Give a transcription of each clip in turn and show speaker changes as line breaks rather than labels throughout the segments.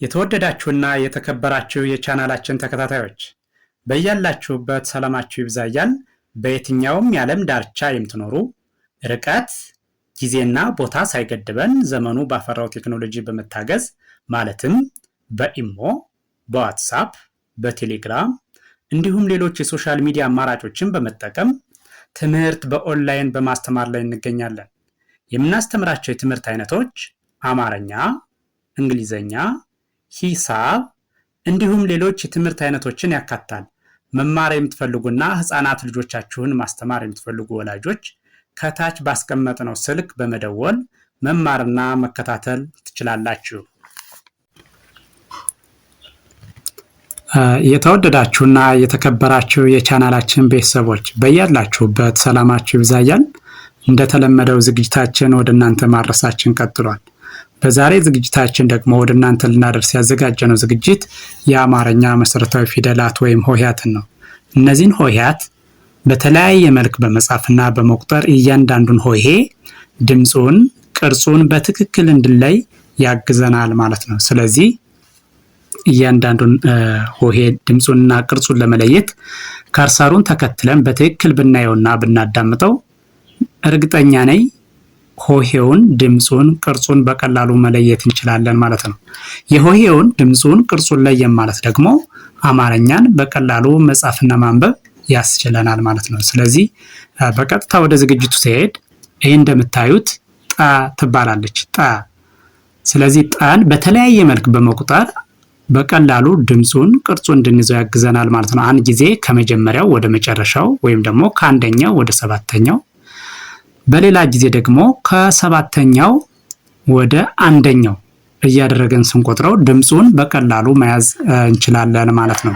የተወደዳችሁና የተከበራችሁ የቻናላችን ተከታታዮች በያላችሁበት ሰላማችሁ ይብዛ እያልን በየትኛውም የዓለም ዳርቻ የምትኖሩ ርቀት ጊዜና ቦታ ሳይገድበን ዘመኑ ባፈራው ቴክኖሎጂ በመታገዝ ማለትም በኢሞ፣ በዋትስአፕ፣ በቴሌግራም እንዲሁም ሌሎች የሶሻል ሚዲያ አማራጮችን በመጠቀም ትምህርት በኦንላይን በማስተማር ላይ እንገኛለን። የምናስተምራቸው የትምህርት አይነቶች አማርኛ፣ እንግሊዘኛ፣ ሂሳብ እንዲሁም ሌሎች የትምህርት አይነቶችን ያካትታል። መማር የምትፈልጉና ህፃናት ልጆቻችሁን ማስተማር የምትፈልጉ ወላጆች ከታች ባስቀመጥነው ስልክ በመደወል መማርና መከታተል ትችላላችሁ። የተወደዳችሁና የተከበራችሁ የቻናላችን ቤተሰቦች በያላችሁበት ሰላማችሁ ይብዛ እያልን እንደተለመደው ዝግጅታችን ወደ እናንተ ማድረሳችን ቀጥሏል። በዛሬ ዝግጅታችን ደግሞ ወደ እናንተ ልናደርስ ያዘጋጀነው ዝግጅት የአማርኛ መሰረታዊ ፊደላት ወይም ሆሄያትን ነው። እነዚህን ሆሄያት በተለያየ መልክ በመጻፍና በመቁጠር እያንዳንዱን ሆሄ ድምፁን፣ ቅርጹን በትክክል እንድንለይ ያግዘናል ማለት ነው። ስለዚህ እያንዳንዱን ሆሄ ድምፁንና ቅርጹን ለመለየት ከርሰሩን ተከትለን በትክክል ብናየውና ብናዳምጠው እርግጠኛ ነኝ ሆሄውን ድምፁን ቅርጹን በቀላሉ መለየት እንችላለን ማለት ነው። የሆሄውን ድምፁን ቅርጹን ለየን ማለት ደግሞ አማርኛን በቀላሉ መጻፍና ማንበብ ያስችለናል ማለት ነው። ስለዚህ በቀጥታ ወደ ዝግጅቱ ሲሄድ ይህ እንደምታዩት ጠ ትባላለች። ጠ። ስለዚህ ጠን በተለያየ መልክ በመቁጠር በቀላሉ ድምፁን ቅርጹን እንድንይዘው ያግዘናል ማለት ነው። አንድ ጊዜ ከመጀመሪያው ወደ መጨረሻው ወይም ደግሞ ከአንደኛው ወደ ሰባተኛው፣ በሌላ ጊዜ ደግሞ ከሰባተኛው ወደ አንደኛው እያደረገን ስንቆጥረው ድምፁን በቀላሉ መያዝ እንችላለን ማለት ነው።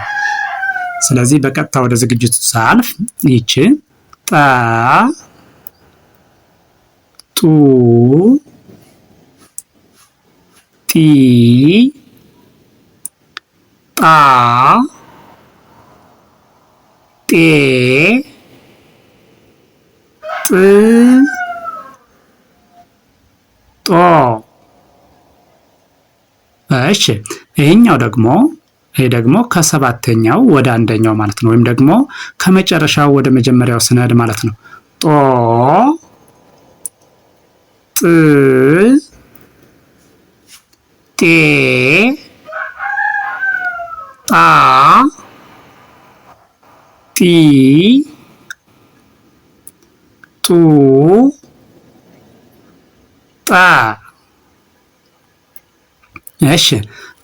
ስለዚህ በቀጥታ ወደ ዝግጅቱ ሳልፍ ይቺ ጠ፣ ጡ፣ ጢ፣ ጣ፣ ጤ፣ ጥ፣ ጦ። እሺ ይሄኛው ደግሞ ከሰባተኛው ወደ አንደኛው ማለት ነው። ወይም ደግሞ ከመጨረሻው ወደ መጀመሪያው ስንሄድ ማለት ነው። ጦ፣ ጥ፣ ጤ፣ ጣ፣ ጢ፣ ጡ፣ ጠ። እሺ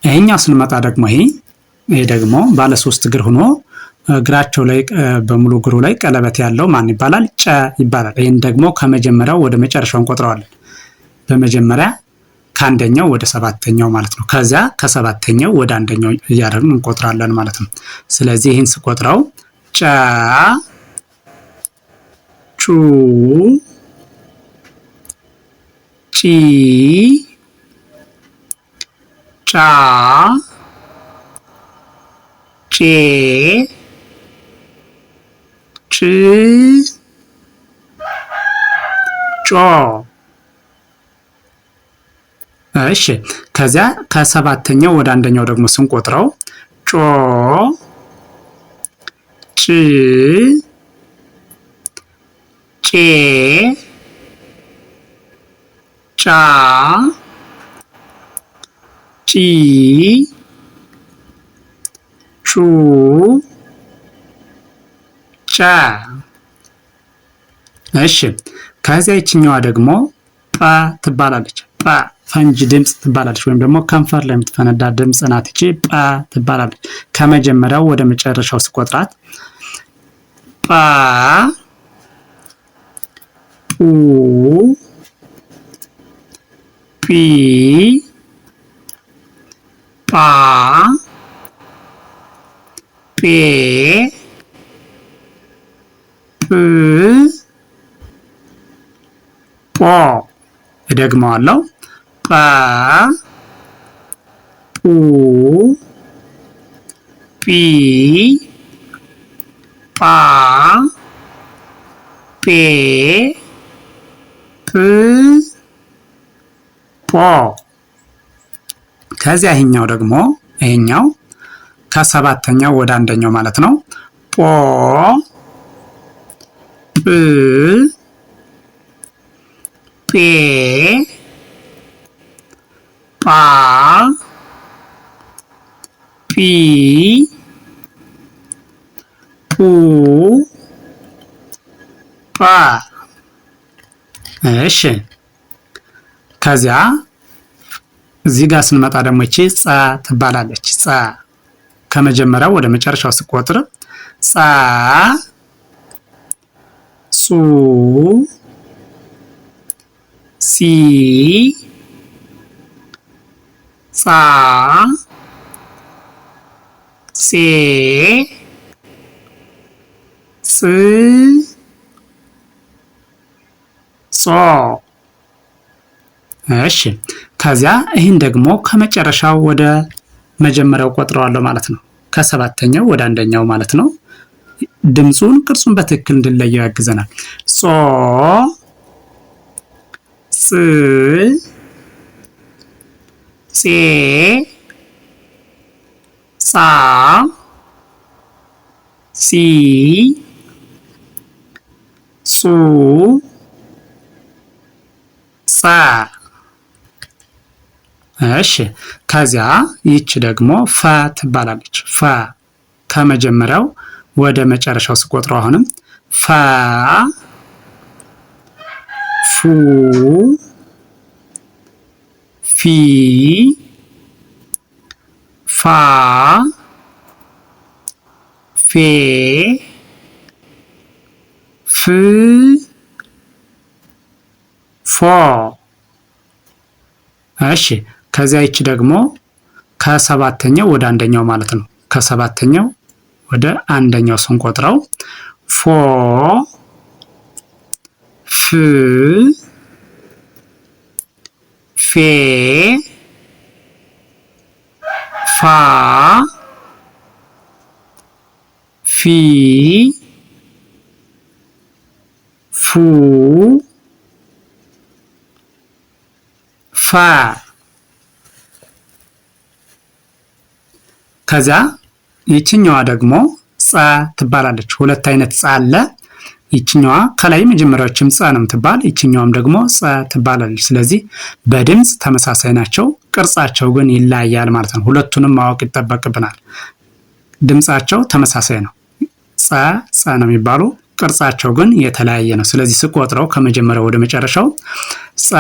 ይሄኛው ስንመጣ ደግሞ ይሄ ደግሞ ባለ ሶስት እግር ሆኖ እግራቸው ላይ በሙሉ እግሩ ላይ ቀለበት ያለው ማን ይባላል? ጨ ይባላል። ይሄን ደግሞ ከመጀመሪያው ወደ መጨረሻው እንቆጥረዋለን። በመጀመሪያ ከአንደኛው ወደ ሰባተኛው ማለት ነው። ከዚያ ከሰባተኛው ወደ አንደኛው እያደረግን እንቆጥራለን ማለት ነው። ስለዚህ ይህን ስቆጥረው ጨ፣ ጩ፣ ጪ፣ ጫ፣ ጬ፣ ጭ፣ ጮ። እሺ ከዚያ ከሰባተኛው ወደ አንደኛው ደግሞ ስንቆጥረው ጮ፣ ጭ፣ ጬ፣ ጫ፣ ጪ፣ ጩ፣ ጨ። እሺ ከዚያ ይችኛዋ ደግሞ ጰ ትባላለች። ጰ ፈንጅ ድምፅ ትባላለች። ወይም ደግሞ ከንፈር ላይ የምትፈነዳ ድምፅ ናት። ይቺ ጰ ትባላለች። ከመጀመሪያው ወደ መጨረሻው ስቆጥራት ጰ፣ ጱ፣ ጲ፣ ጳ፣ ጴ፣ ጵ፣ ጶ። እደግመዋለሁ። ጰ፣ ጱ፣ ጲ፣ ጳ፣ ጴ፣ ጵ፣ ጶ። ከዚያ ይሄኛው ከሰባተኛው ወደ አንደኛው ማለት ነው። ጶ ጵ ጴ ጳ ጲ ጱ ጳ። እሺ ከዚያ እዚህ ጋር ስንመጣ ደግሞ እቺ ጸ ትባላለች። ጸ ከመጀመሪያው ወደ መጨረሻው ስቆጥር ጸ ጹ ሲ ጻ ጼ ጽ ጾ። እሺ ከዚያ ይህን ደግሞ ከመጨረሻው ወደ መጀመሪያው ቆጥረዋለሁ ማለት ነው። ከሰባተኛው ወደ አንደኛው ማለት ነው። ድምፁን ቅርጹን በትክክል እንድንለየው ያግዘናል። ጾ ጽ ጼ ጻ ጺ ጹ ጸ። እሺ ከዚያ ይች ደግሞ ፈ ትባላለች። ፈ ከመጀመሪያው ወደ መጨረሻው ስቆጥረው አሁንም ፈ ፉ ፊ ፋ ፌ ፍ ፎ። እሺ ከዚያ ይች ደግሞ ከሰባተኛው ወደ አንደኛው ማለት ነው። ከሰባተኛው ወደ አንደኛው ስንቆጥረው ፎ ፍ ፌ ፋ ፊ ፉ ፋ። ከዛ ይችኛዋ ደግሞ ጸ ትባላለች። ሁለት አይነት ጸ አለ። ይችኛዋ ከላይ መጀመሪያዎችም ጸ ነው የምትባል፣ ይችኛዋም ደግሞ ጸ ትባላለች። ስለዚህ በድምፅ ተመሳሳይ ናቸው፣ ቅርጻቸው ግን ይለያያል ማለት ነው። ሁለቱንም ማወቅ ይጠበቅብናል። ድምፃቸው ተመሳሳይ ነው፣ ጸ ጸ ነው የሚባሉ፣ ቅርጻቸው ግን የተለያየ ነው። ስለዚህ ስቆጥረው ከመጀመሪያው ወደ መጨረሻው ጸ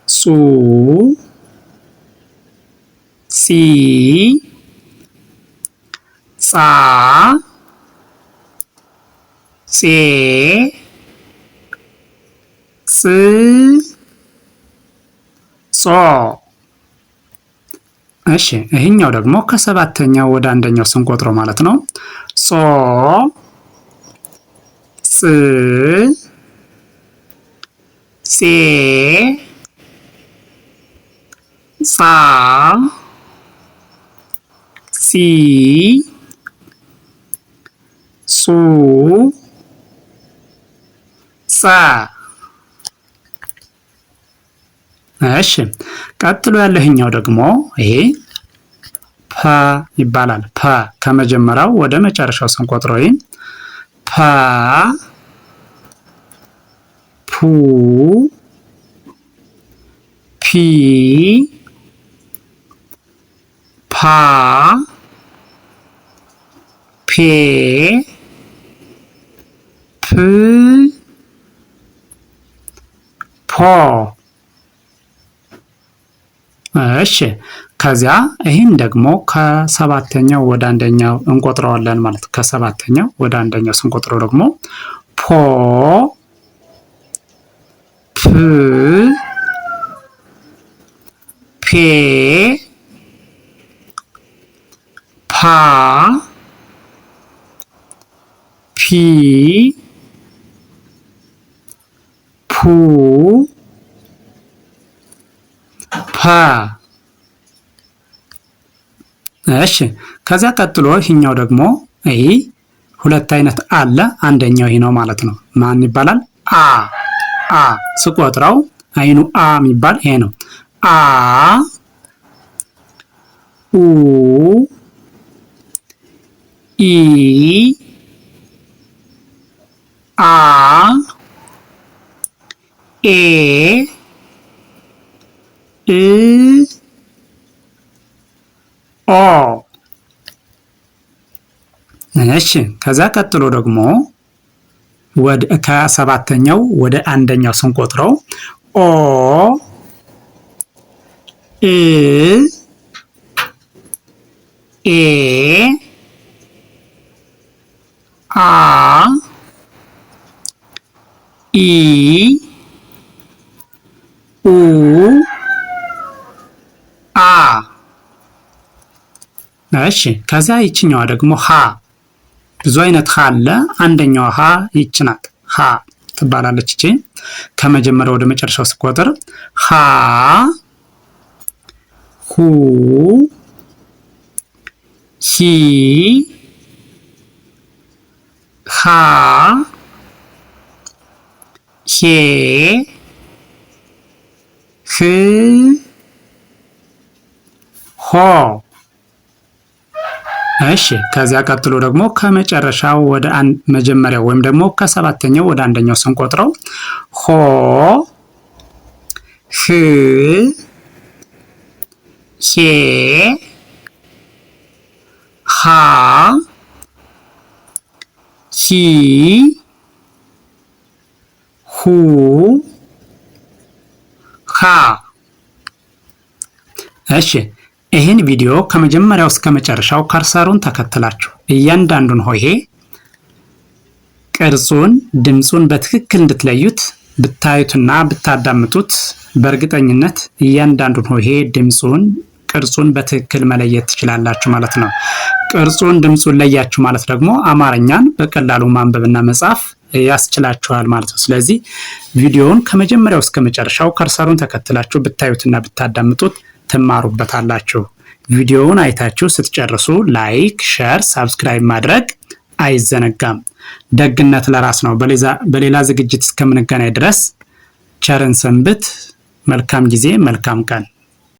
ጹ ጺ ጻ ጼ ጽ ጾ። እሺ ይሄኛው ደግሞ ከሰባተኛው ወደ አንደኛው ስንቆጥረው ማለት ነው። ጾ ጽ ጼ ጻ ጺ ጹ ጸ። እሺ ቀጥሎ ያለህኛው ደግሞ ይሄ ፐ ይባላል። ፐ ከመጀመሪያው ወደ መጨረሻው ስንቆጥረው ይሄ ፐ ፑ ፒ ፓ ፔ ፕ ፖ። እሺ ከዚያ ይህን ደግሞ ከሰባተኛው ወደ አንደኛው እንቆጥረዋለን ማለት ነው። ከሰባተኛው ወደ አንደኛው ስንቆጥረው ደግሞ ፖ ፕ ፔ ፓ ፒ ፑ ፓ። እሺ ከዛ ቀጥሎ ይሄኛው ደግሞ ይሄ ሁለት አይነት አለ። አንደኛው ይሄ ነው ማለት ነው። ማን ይባላል? አ አ ስቆጥረው አይኑ አ የሚባል ይሄ ነው። አ ኡ ኢ አ ኤ እ ኦ። እሺ ከዛ ቀጥሎ ደግሞ ከሰባተኛው ወደ አንደኛው ስንቆጥረው ኦ እ ኤ አ ኢ ኡ አ። እሺ ከዛ ይችኛዋ ደግሞ ሀ። ብዙ አይነት ሀ አለ። አንደኛዋ ሀ ይች ናት። ሀ ትባላለች። እቺ ከመጀመሪያው ወደ መጨረሻው ስቆጥር ሀ ሁ ሂ ሃ ሄ ህ ሆ። እሺ ከዚያ ቀጥሎ ደግሞ ከመጨረሻው ወደ መጀመሪያው ወይም ደግሞ ከሰባተኛው ወደ አንደኛው ስንቆጥረው ሆ ህ ሄ ሃ ሂ ሁ ሃ። እሺ ይህን ቪዲዮ ከመጀመሪያው እስከ መጨረሻው ከርሰሩን ተከትላችሁ እያንዳንዱን ሆሄ ቅርጹን፣ ድምፁን በትክክል እንድትለዩት ብታዩትና ብታዳምጡት በእርግጠኝነት እያንዳንዱን ሆሄ ድምፁን፣ ቅርጹን በትክክል መለየት ትችላላችሁ ማለት ነው። ቅርጹን፣ ድምፁን ለያችሁ ማለት ደግሞ አማርኛን በቀላሉ ማንበብና መጻፍ ያስችላችኋል ማለት ነው። ስለዚህ ቪዲዮውን ከመጀመሪያው እስከ መጨረሻው ከርሰሩን ተከትላችሁ ብታዩትና ብታዳምጡት ትማሩበታላችሁ። ቪዲዮውን አይታችሁ ስትጨርሱ ላይክ፣ ሼር፣ ሳብስክራይብ ማድረግ አይዘነጋም። ደግነት ለራስ ነው። በሌላ ዝግጅት እስከምንገናኝ ድረስ ቸርን ሰንብት። መልካም ጊዜ፣ መልካም ቀን።